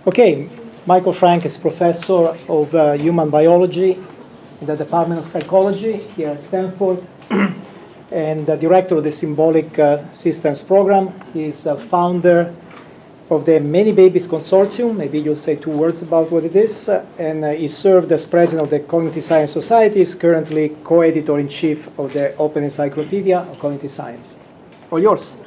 Okay, Michael Frank is professor of human biology in the Department of Psychology here at Stanford and the director of the Symbolic Systems Program. He's a founder of the Many Babies Consortium. Maybe you'll say 2 words about what it is. And he served as president of the Cognitive Science Society. He's currently co-editor-in-chief of the Open Encyclopedia of Cognitive Science. All yours.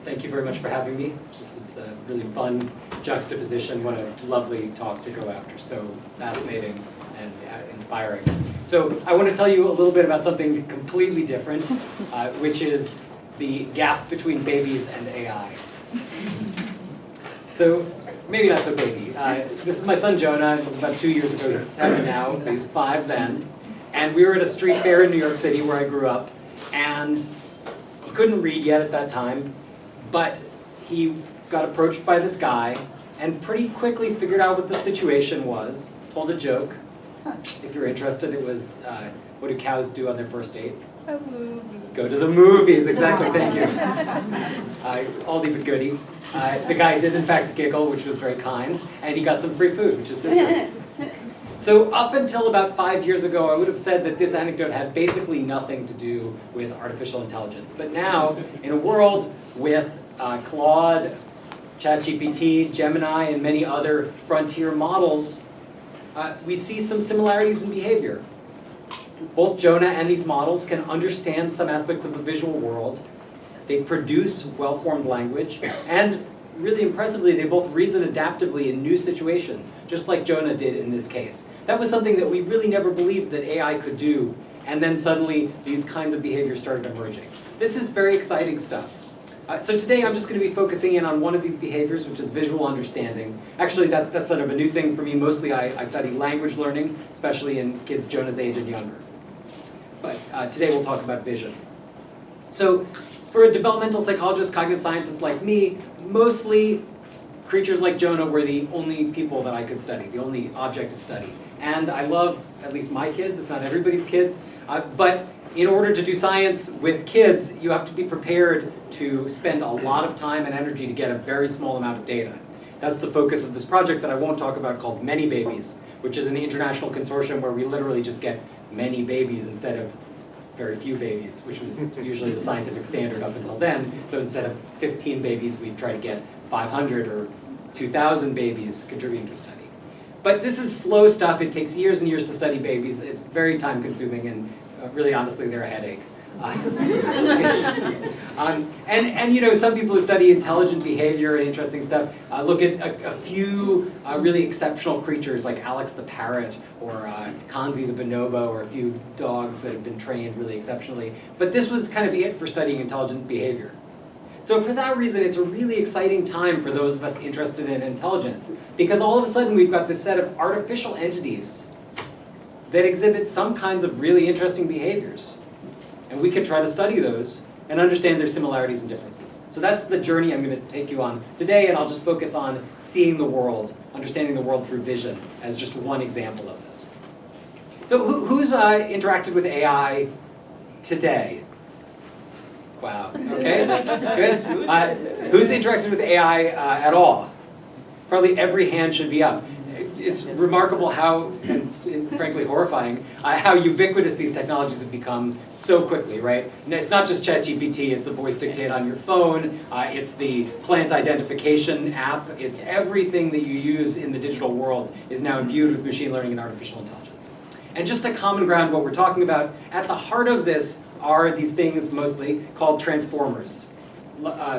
Thank you very much for having me. This is a really fun juxtaposition. What a lovely talk to go after. So fascinating and inspiring. So I want to tell you a little bit about something completely different, which is the gap between babies and AI. So maybe not so baby. This is my son Jonah. This is about 2 years ago. He's 7 now. He was 5 then. And we were at a street fair in New York City where I grew up. And he couldn't read yet at that time. But he got approached by this guy and pretty quickly figured out what the situation was, told a joke. If you're interested, it was, what do cows do on their first date? A movie. Go to the movies, exactly, thank you. Oldie but goodie. The guy did in fact giggle, which was very kind, and he got some free food, which is history. So up until about 5 years ago, I would have said that this anecdote had basically nothing to do with artificial intelligence. But now, in a world with Claude, ChatGPT, Gemini, and many other frontier models, we see some similarities in behavior. Both Jonah and these models can understand some aspects of the visual world. They produce well-formed language, and really impressively, they both reason adaptively in new situations, just like Jonah did in this case. That was something that we really never believed that AI could do, and then suddenly these kinds of behaviors started emerging. This is very exciting stuff. So today I'm just going to be focusing in on one of these behaviors, which is visual understanding. Actually, that's sort of a new thing for me. Mostly I study language learning, especially in kids Jonah's age and younger. But today we'll talk about vision. So for a developmental psychologist, cognitive scientist like me, mostly creatures like Jonah were the only people that I could study, the only object of study. And I love at least my kids, if not everybody's kids. But in order to do science with kids, you have to be prepared to spend a lot of time and energy to get a very small amount of data. That's the focus of this project that I won't talk about called Many Babies, which is an international consortium where we literally just get many babies instead of very few babies, which was usually the scientific standard up until then. So instead of 15 babies, we'd try to get 500 or 2,000 babies contributing to a study. But this is slow stuff. It takes years and years to study babies. It's very time consuming, and really honestly, they're a headache. And you know, some people who study intelligent behavior and interesting stuff look at a few really exceptional creatures like Alex the parrot or Kanzi the bonobo, or a few dogs that have been trained really exceptionally. But this was kind of it for studying intelligent behavior. So for that reason, it's a really exciting time for those of us interested in intelligence, because all of a sudden we've got this set of artificial entities that exhibit some kinds of really interesting behaviors. And we can try to study those and understand their similarities and differences. So that's the journey I'm going to take you on today, and I'll just focus on seeing the world, understanding the world through vision, as just one example of this. So who's interacted with AI today? Wow, okay, good. Who's interacted with AI at all? Probably every hand should be up. It's remarkable how, and frankly horrifying, how ubiquitous these technologies have become so quickly, right? And it's not just ChatGPT, it's the voice dictate on your phone, it's the plant identification app, it's everything that you use in the digital world is now imbued with machine learning and artificial intelligence. And just to common ground what we're talking about, at the heart of this are these things mostly called transformers.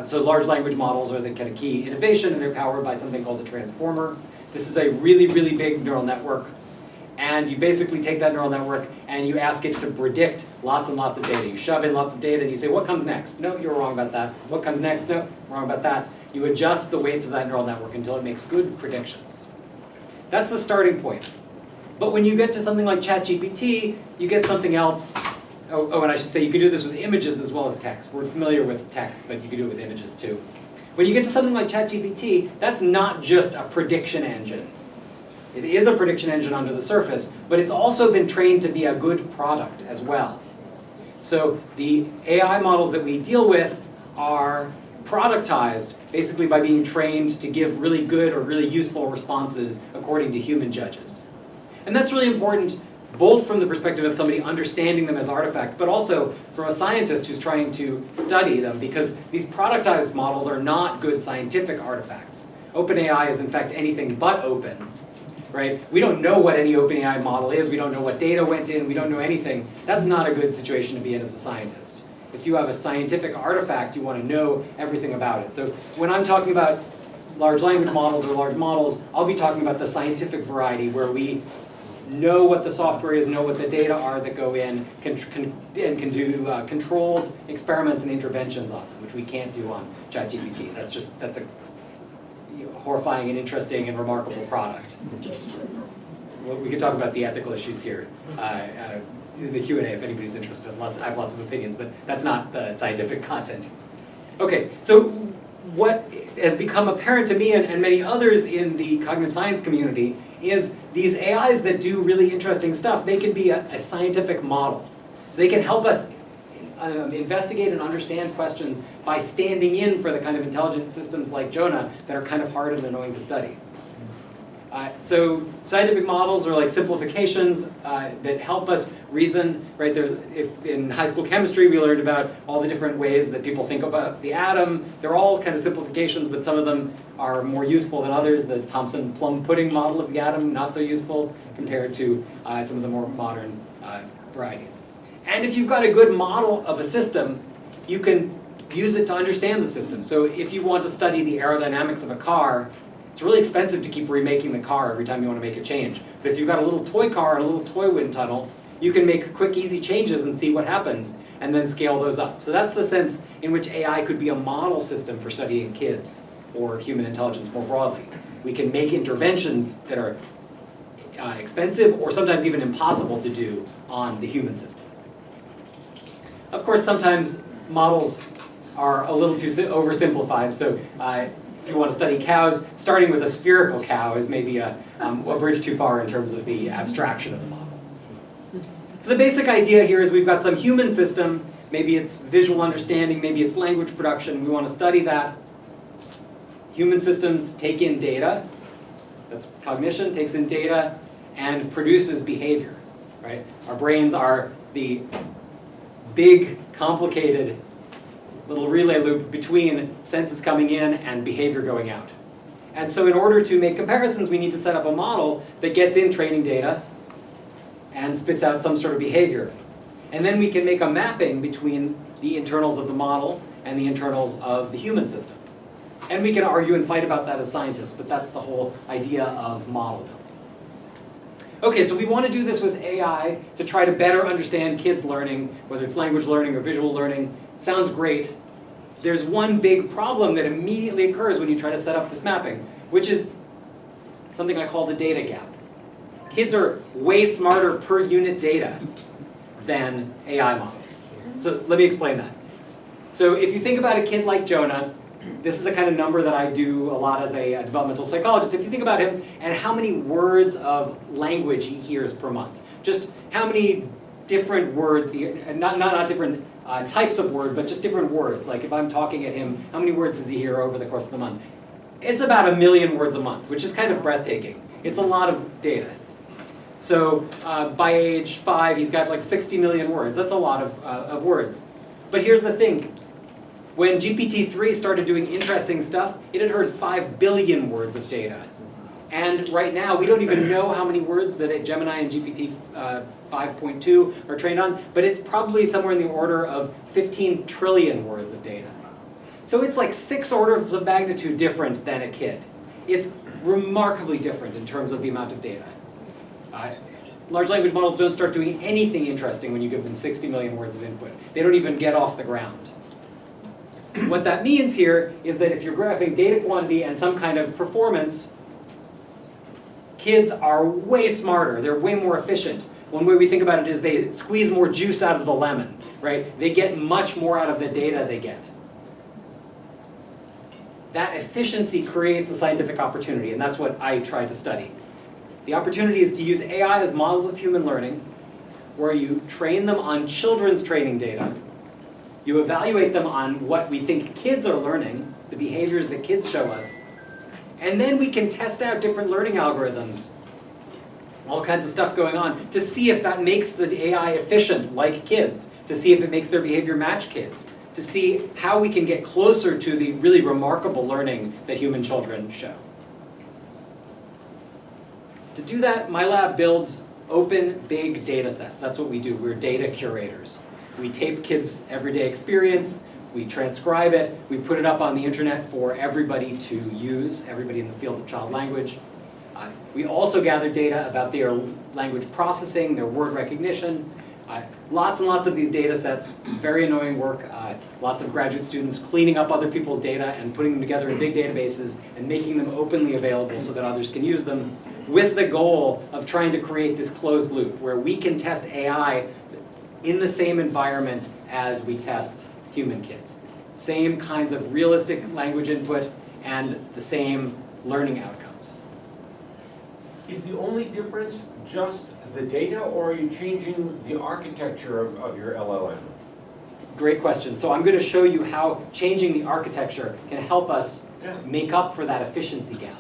So large language models are the kind of key innovation, and they're powered by something called a transformer. This is a really, really big neural network. And you basically take that neural network and you ask it to predict lots and lots of data. You shove in lots of data and you say, what comes next? No, you're wrong about that. What comes next? No, wrong about that. You adjust the weights of that neural network until it makes good predictions. That's the starting point. But when you get to something like ChatGPT, you get something else. Oh, and I should say you can do this with images as well as text. We're familiar with text, but you can do it with images too. When you get to something like ChatGPT, that's not just a prediction engine. It is a prediction engine under the surface, but it's also been trained to be a good product as well. So the AI models that we deal with are productized basically by being trained to give really good or really useful responses according to human judges. And that's really important both from the perspective of somebody understanding them as artifacts, but also from a scientist who's trying to study them, because these productized models are not good scientific artifacts. OpenAI is in fact anything but open, right? We don't know what any OpenAI model is, we don't know what data went in, we don't know anything. That's not a good situation to be in as a scientist. If you have a scientific artifact, you want to know everything about it. So when I'm talking about large language models or large models, I'll be talking about the scientific variety where we know what the software is, know what the data are that go in, and can do controlled experiments and interventions on them, which we can't do on ChatGPT. That's a horrifying and interesting and remarkable product. Well, we could talk about the ethical issues here in the Q&A if anybody's interested. I have lots of opinions, but that's not the scientific content. Okay, so what has become apparent to me and many others in the cognitive science community is these AIs that do really interesting stuff, they can be a scientific model. So they can help us investigate and understand questions by standing in for the kind of intelligent systems like Jonah that are kind of hard and annoying to study. So scientific models are like simplifications that help us reason, right? If in high school chemistry we learned about all the different ways that people think about the atom. They're all kind of simplifications, but some of them are more useful than others. The Thomson plum pudding model of the atom, not so useful compared to some of the more modern varieties. And if you've got a good model of a system, you can use it to understand the system. So if you want to study the aerodynamics of a car, it's really expensive to keep remaking the car every time you want to make a change. But if you've got a little toy car and a little toy wind tunnel, you can make quick, easy changes and see what happens, and then scale those up. So that's the sense in which AI could be a model system for studying kids or human intelligence more broadly. We can make interventions that are expensive or sometimes even impossible to do on the human system. Of course, sometimes models are a little too oversimplified. So if you want to study cows, starting with a spherical cow is maybe a bridge too far in terms of the abstraction of the model. So the basic idea here is we've got some human system, maybe it's visual understanding, maybe it's language production, we want to study that. Human systems take in data, that's cognition, takes in data, and produces behavior, right? Our brains are the big, complicated little relay loop between senses coming in and behavior going out. And so in order to make comparisons, we need to set up a model that gets in training data and spits out some sort of behavior. And then we can make a mapping between the internals of the model and the internals of the human system. And we can argue and fight about that as scientists, but that's the whole idea of model building. Okay, so we want to do this with AI to try to better understand kids' learning, whether it's language learning or visual learning. Sounds great. There's one big problem that immediately occurs when you try to set up this mapping, which is something I call the data gap. Kids are way smarter per unit data than AI models. So let me explain that. So if you think about a kid like Jonah, this is the kind of number that I do a lot as a developmental psychologist. If you think about him and how many words of language he hears per month, just how many different words, not different types of word, but just different words. Like if I'm talking at him, how many words does he hear over the course of the month? It's about 1 million words a month, which is kind of breathtaking. It's a lot of data. So by age 5, he's got like 60 million words. That's a lot of words. But here's the thing. When GPT-3 started doing interesting stuff, it had heard 5 billion words of data. And right now, we don't even know how many words that Gemini and GPT 5.2 are trained on, but it's probably somewhere in the order of 15 trillion words of data. So it's like 6 orders of magnitude different than a kid. It's remarkably different in terms of the amount of data. Large language models don't start doing anything interesting when you give them 60 million words of input. They don't even get off the ground. What that means here is that if you're graphing data quantity and some kind of performance, kids are way smarter. They're way more efficient. One way we think about it is they squeeze more juice out of the lemon, right? They get much more out of the data they get. That efficiency creates a scientific opportunity, and that's what I try to study. The opportunity is to use AI as models of human learning, where you train them on children's training data, You evaluate them on what we think kids are learning, the behaviors that kids show us, and then we can test out different learning algorithms, all kinds of stuff going on, to see if that makes the AI efficient like kids, to see if it makes their behavior match kids, to see how we can get closer to the really remarkable learning that human children show. To do that, my lab builds open, big data sets. That's what we do. We're data curators. We tape kids' everyday experience, we transcribe it, we put it up on the internet for everybody to use, everybody in the field of child language. We also gather data about their language processing, their word recognition. Lots and lots of these data sets, very annoying work. Lots of graduate students cleaning up other people's data and putting them together in big databases and making them openly available so that others can use them, with the goal of trying to create this closed loop where we can test AI in the same environment as we test human kids. Same kinds of realistic language input and the same learning outcomes. Is the only difference just the data, or are you changing the architecture of your LLM? Great question. So I'm going to show you how changing the architecture can help us make up for that efficiency gap.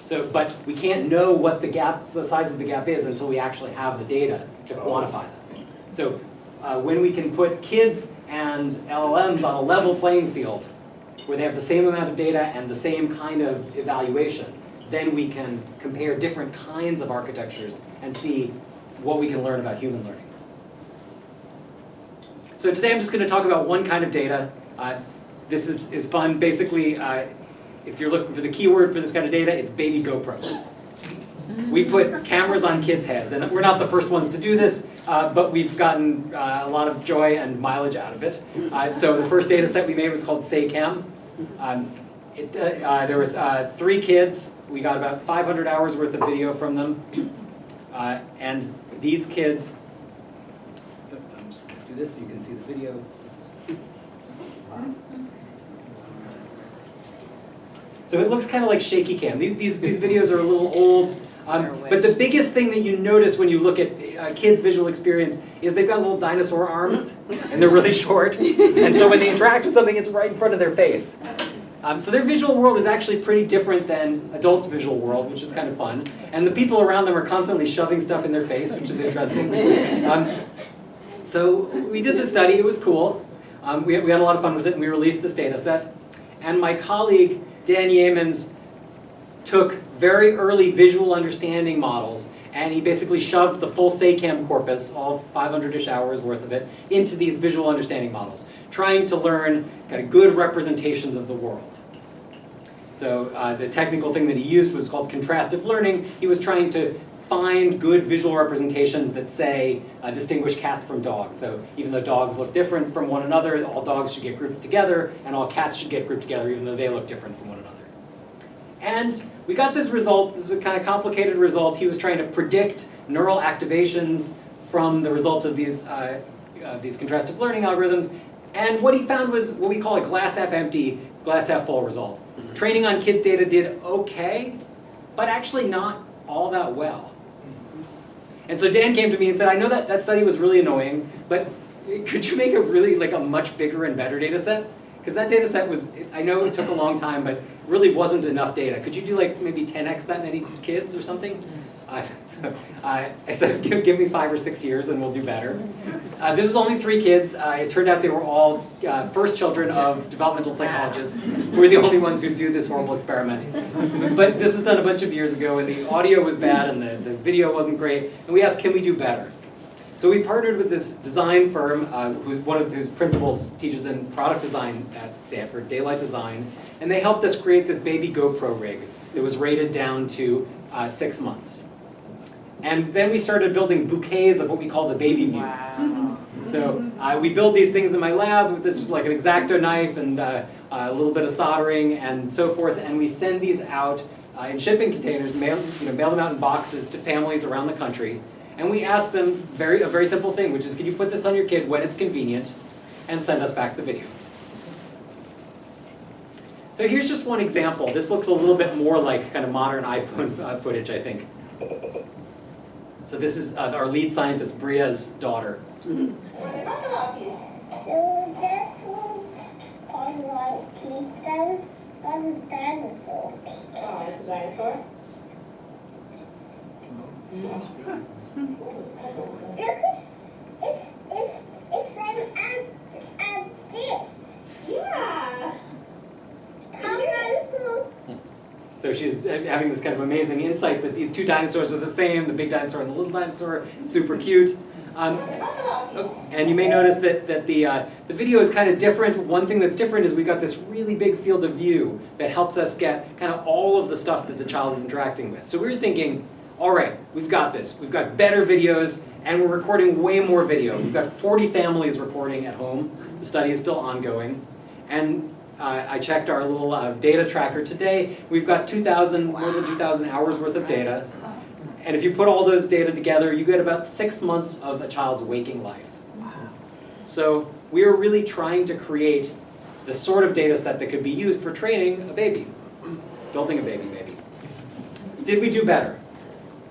So, but we can't know what the gap, the size of the gap is until we actually have the data to quantify that. So when we can put kids and LLMs on a level playing field, where they have the same amount of data and the same kind of evaluation, then we can compare different kinds of architectures and see what we can learn about human learning. So today I'm just going to talk about one kind of data. This is fun. Basically, if you're looking for the keyword for this kind of data, it's baby GoPro. We put cameras on kids' heads, and we're not the first ones to do this, but we've gotten a lot of joy and mileage out of it. So the first data set we made was called SayCam. There were 3 kids. We got about 500 hours worth of video from them. And these kids, I'm just going to do this so you can see the video. So it looks kind of like shaky cam. These videos are a little old. But the biggest thing that you notice when you look at kids' visual experience is they've got little dinosaur arms, and they're really short. And so when they interact with something, it's right in front of their face. So their visual world is actually pretty different than adults' visual world, which is kind of fun. And the people around them are constantly shoving stuff in their face, which is interesting. So we did the study. It was cool. We had a lot of fun with it, and we released this data set. And my colleague, Dan Yeamans, took very early visual understanding models, and he basically shoved the full SayCam corpus, all 500-ish hours worth of it, into these visual understanding models, trying to learn kind of good representations of the world. So the technical thing that he used was called contrastive learning. He was trying to find good visual representations that say distinguish cats from dogs. So even though dogs look different from one another, all dogs should get grouped together, and all cats should get grouped together even though they look different from one another. And we got this result. This is a kind of complicated result. He was trying to predict neural activations from the results of these contrastive learning algorithms. And what he found was what we call a glass half empty, glass half full result. Mm-hmm. Training on kids' data did okay, but actually not all that well. And so Dan came to me and said, I know that study was really annoying, but could you make a really a much bigger and better data set? Because that data set was, I know it took a long time, but really wasn't enough data. Could you do maybe 10x that many kids or something? I said, give me 5 or 6 years and we'll do better. This was only 3 kids. It turned out they were all first children of developmental psychologists who were the only ones who do this horrible experiment. But this was done a bunch of years ago, and the audio was bad and the video wasn't great. And we asked, can we do better? So we partnered with this design firm, one of whose principals teaches in product design at Stanford, Daylight Design, and they helped us create this baby GoPro rig that was rated down to 6 months. And then we started building bouquets of what we call the baby view. Wow. So we build these things in my lab with just like an X-Acto knife and a little bit of soldering and so forth, and we send these out in shipping containers, mail them out in boxes to families around the country. And we ask them a very simple thing, which is, can you put this on your kid when it's convenient and send us back the video? So here's just one example. This looks a little bit more like kind of modern iPhone footage, I think. So this is our lead scientist, Bria's daughter. That's a dinosaur. Oh, it's a dinosaur? That's good. It's like this. Yeah. Dinosaur. So she's having this kind of amazing insight that these two dinosaurs are the same, the big dinosaur and the little dinosaur, super cute. And you may notice that the video is kind of different. One thing that's different is we've got this really big field of view that helps us get kind of all of the stuff that the child is interacting with. So we were thinking, all right, we've got this. We've got better videos, and we're recording way more video. We've got 40 families recording at home. The study is still ongoing. And I checked our little data tracker today. We've got more than 2,000 hours worth of data. And if you put all those data together, you get about 6 months of a child's waking life. So we are really trying to create the sort of data set that could be used for training a baby, building a baby maybe. Did we do better?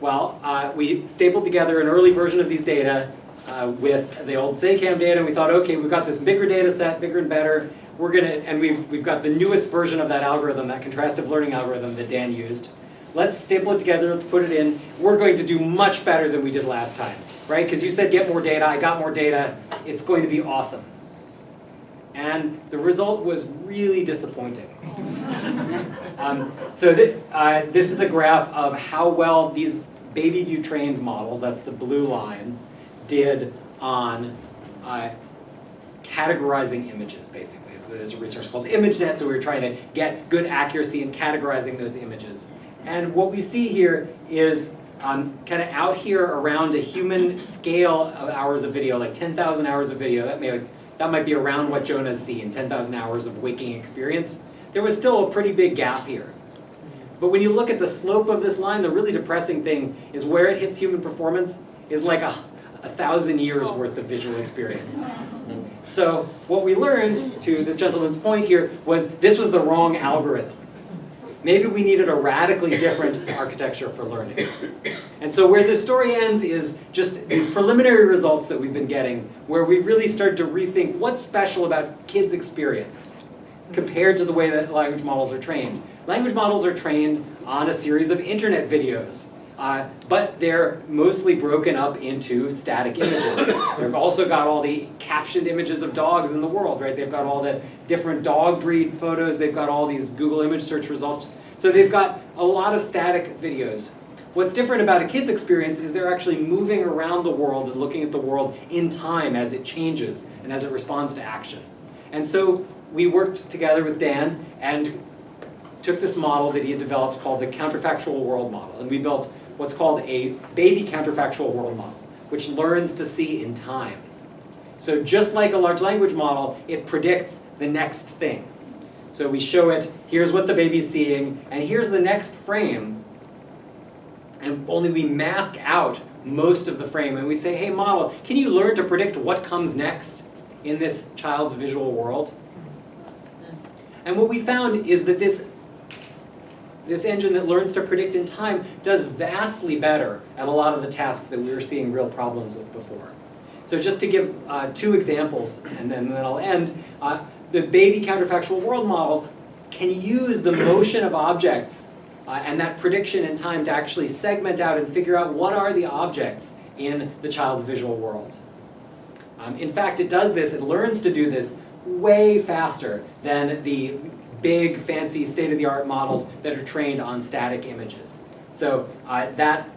Well, we stapled together an early version of these data with the old SACAM data, and we thought, okay, we've got this bigger data set, bigger and better. We've got the newest version of that algorithm, that contrastive learning algorithm that Dan used. Let's staple it together, let's put it in. We're going to do much better than we did last time, right? Because you said get more data, I got more data. It's going to be awesome. And the result was really disappointing. This is a graph of how well these BabyView trained models, that's the blue line, did on categorizing images, basically. There's a resource called ImageNet, so we were trying to get good accuracy in categorizing those images. And what we see here is kind of out here around a human scale of hours of video, like 10,000 hours of video. That might be around what Jonah's seen, 10,000 hours of waking experience. There was still a pretty big gap here. But when you look at the slope of this line, the really depressing thing is where it hits human performance is like 1,000 years worth of visual experience. So what we learned, to this gentleman's point here, was this was the wrong algorithm. Maybe we needed a radically different architecture for learning. And so where this story ends is just these preliminary results that we've been getting, where we really started to rethink what's special about kids' experience compared to the way that language models are trained. Language models are trained on a series of internet videos, but they're mostly broken up into static images. They've also got all the captioned images of dogs in the world, right? They've got all the different dog breed photos. They've got all these Google image search results. So they've got a lot of static videos. What's different about a kid's experience is they're actually moving around the world and looking at the world in time as it changes and as it responds to action. And so we worked together with Dan and took this model that he had developed called the counterfactual world model. And we built what's called a baby counterfactual world model, which learns to see in time. So just like a large language model, it predicts the next thing. So we show it, here's what the baby's seeing, and here's the next frame. And only we mask out most of the frame, and we say, hey model, can you learn to predict what comes next in this child's visual world? And what we found is that this engine that learns to predict in time does vastly better at a lot of the tasks that we were seeing real problems with before. So just to give 2 examples, and then I'll end, the baby counterfactual world model can use the motion of objects and that prediction in time to actually segment out and figure out what are the objects in the child's visual world. In fact, it does this, it learns to do this way faster than the big, fancy, state-of-the-art models that are trained on static images. So that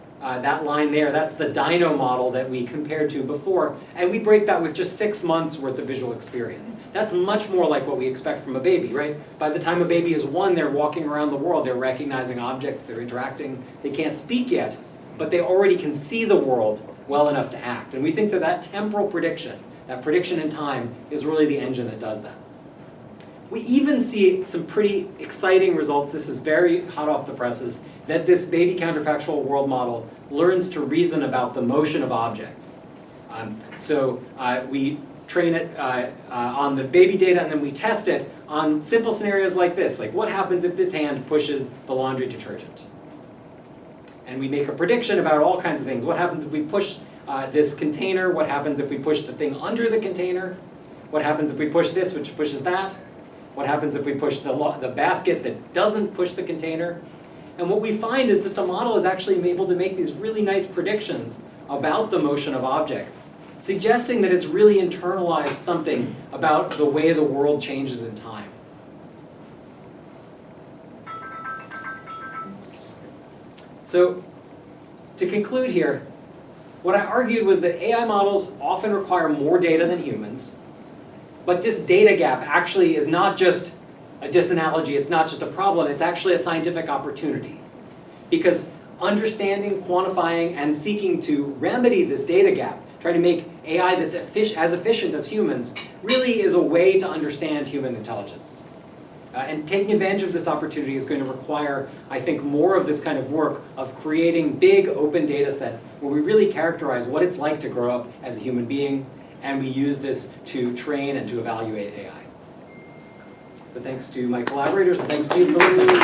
line there, that's the Dino model that we compared to before, and we break that with just 6 months worth of visual experience. That's much more like what we expect from a baby, right? By the time a baby is 1, they're walking around the world, they're recognizing objects, they're interacting, they can't speak yet, but they already can see the world well enough to act. And we think that that temporal prediction, that prediction in time, is really the engine that does that. We even see some pretty exciting results, this is very hot off the presses, that this baby counterfactual world model learns to reason about the motion of objects. We train it on the baby data, and then we test it on simple scenarios like this, like what happens if this hand pushes the laundry detergent? And we make a prediction about all kinds of things. What happens if we push this container? What happens if we push the thing under the container? What happens if we push this, which pushes that? What happens if we push the basket that doesn't push the container? And what we find is that the model is actually able to make these really nice predictions about the motion of objects, suggesting that it's really internalized something about the way the world changes in time. So, to conclude here, what I argued was that AI models often require more data than humans, but this data gap actually is not just a disanalogy, it's not just a problem, it's actually a scientific opportunity. Because understanding, quantifying, and seeking to remedy this data gap, trying to make AI that's as efficient as humans, really is a way to understand human intelligence. And taking advantage of this opportunity is going to require, I think, more of this kind of work of creating big open data sets where we really characterize what it's like to grow up as a human being, and we use this to train and to evaluate AI. So thanks to my collaborators, and thanks to you for listening.